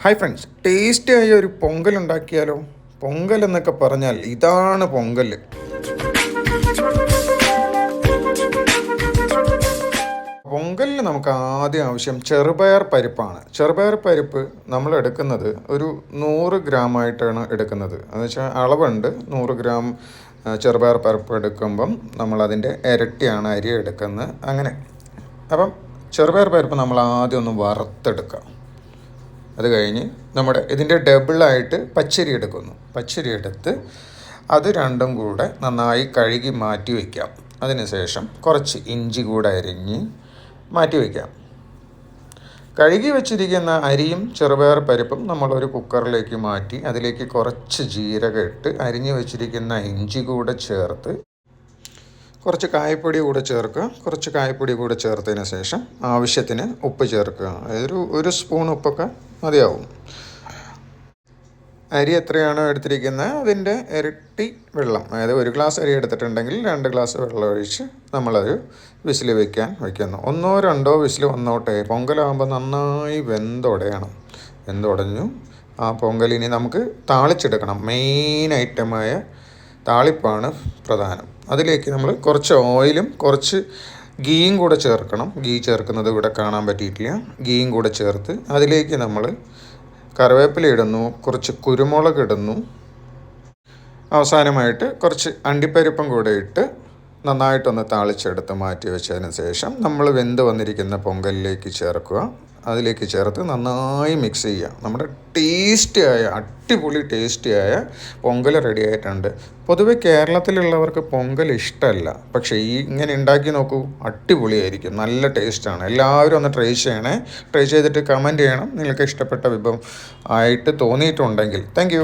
Hi friends, ടേസ്റ്റിയായ ഒരു പൊങ്കൽ ഉണ്ടാക്കിയാലോ? പൊങ്കൽ എന്നൊക്കെ പറഞ്ഞാൽ ഇതാണ് പൊങ്കൽ. പൊങ്കലിന് നമുക്ക് ആദ്യം ആവശ്യം ചെറുപയർ പരിപ്പാണ്. ചെറുപയർ പരിപ്പ് നമ്മൾ എടുക്കുന്നത് ഒരു 100 ഗ്രാം ആയിട്ടാണ് എടുക്കുന്നത്. എന്ന് വെച്ചാൽ അളവുണ്ട്. 100 ഗ്രാം ചെറുപയർ പരിപ്പ് എടുക്കുമ്പം നമ്മളതിൻ്റെ ഇരട്ടിയാണ് അരി എടുക്കുന്നത്. അങ്ങനെ അപ്പം ചെറുപയർ പരിപ്പ് നമ്മൾ ആദ്യം ഒന്ന് വറുത്തെടുക്കാം. അത് കഴിഞ്ഞ് നമ്മുടെ ഇതിൻ്റെ ഡബിളായിട്ട് പച്ചരി എടുക്കുന്നു. പച്ചരി എടുത്ത് അത് രണ്ടും കൂടെ നന്നായി കഴുകി മാറ്റി വയ്ക്കാം. അതിനുശേഷം കുറച്ച് ഇഞ്ചി കൂടെ അരിഞ്ഞ് മാറ്റി വയ്ക്കാം. കഴുകി വച്ചിരിക്കുന്ന അരിയും ചെറുപയർ പരിപ്പും നമ്മളൊരു കുക്കറിലേക്ക് മാറ്റി അതിലേക്ക് കുറച്ച് ജീരകം ഇട്ട് അരിഞ്ഞു വച്ചിരിക്കുന്ന ഇഞ്ചി കൂടെ ചേർത്ത് കുറച്ച് കായപ്പൊടി കൂടെ ചേർക്കുക. കുറച്ച് കായപ്പൊടി കൂടെ ചേർത്തതിന് ശേഷം ആവശ്യത്തിന് ഉപ്പ് ചേർക്കുക. അതായത് ഒരു സ്പൂൺ ഉപ്പൊക്കെ മതിയാവും. അരി എത്രയാണോ എടുത്തിരിക്കുന്നത് അതിൻ്റെ ഇരട്ടി വെള്ളം, അതായത് 1 ഗ്ലാസ് അരി എടുത്തിട്ടുണ്ടെങ്കിൽ 2 ഗ്ലാസ് വെള്ളം ഒഴിച്ച് നമ്മളത് വിസിൽ വയ്ക്കുന്നു. 1 2 വിസിൽ വന്നോട്ടെ. പൊങ്കലാകുമ്പോൾ നന്നായി വെന്തുടഞ്ഞു. ആ പൊങ്കലിനി നമുക്ക് താളിച്ചെടുക്കണം. മെയിൻ ഐറ്റമായ താളിപ്പാണ് പ്രധാനം. അതിലേക്ക് നമ്മൾ കുറച്ച് ഓയിലും കുറച്ച് ഗീയും കൂടെ ചേർക്കണം. ഗീ ചേർക്കുന്നത് ഇവിടെ കാണാൻ പറ്റിയിട്ടില്ല. ഗീയും കൂടെ ചേർത്ത് അതിലേക്ക് നമ്മൾ കറിവേപ്പില ഇടുന്നു, കുറച്ച് കുരുമുളക് ഇടുന്നു. അവസാനമായിട്ട് കുറച്ച് അണ്ടിപ്പരിപ്പും കൂടെ ഇട്ട് നന്നായിട്ടൊന്ന് താളിച്ചെടുത്ത് മാറ്റി വെച്ചതിന് ശേഷം നമ്മൾ വെന്ത് വന്നിരിക്കുന്ന പൊങ്കലിലേക്ക് ചേർക്കുക. അതിലേക്ക് ചേർത്ത് നന്നായി മിക്സ് ചെയ്യുക. നമ്മുടെ അടിപൊളി ടേസ്റ്റിയായ പൊങ്കൽ റെഡി ആയിട്ടുണ്ട്. പൊതുവെ കേരളത്തിലുള്ളവർക്ക് പൊങ്കൽ ഇഷ്ടമല്ല, പക്ഷേ ഇങ്ങനെ ഉണ്ടാക്കി നോക്കൂ, അടിപൊളിയായിരിക്കും, നല്ല ടേസ്റ്റാണ്. എല്ലാവരും ഒന്ന് ട്രൈ ചെയ്തിട്ട് കമൻറ്റ് ചെയ്യണം നിങ്ങൾക്ക് ഇഷ്ടപ്പെട്ട വിഭവം ആയിട്ട് തോന്നിയിട്ടുണ്ടെങ്കിൽ. താങ്ക്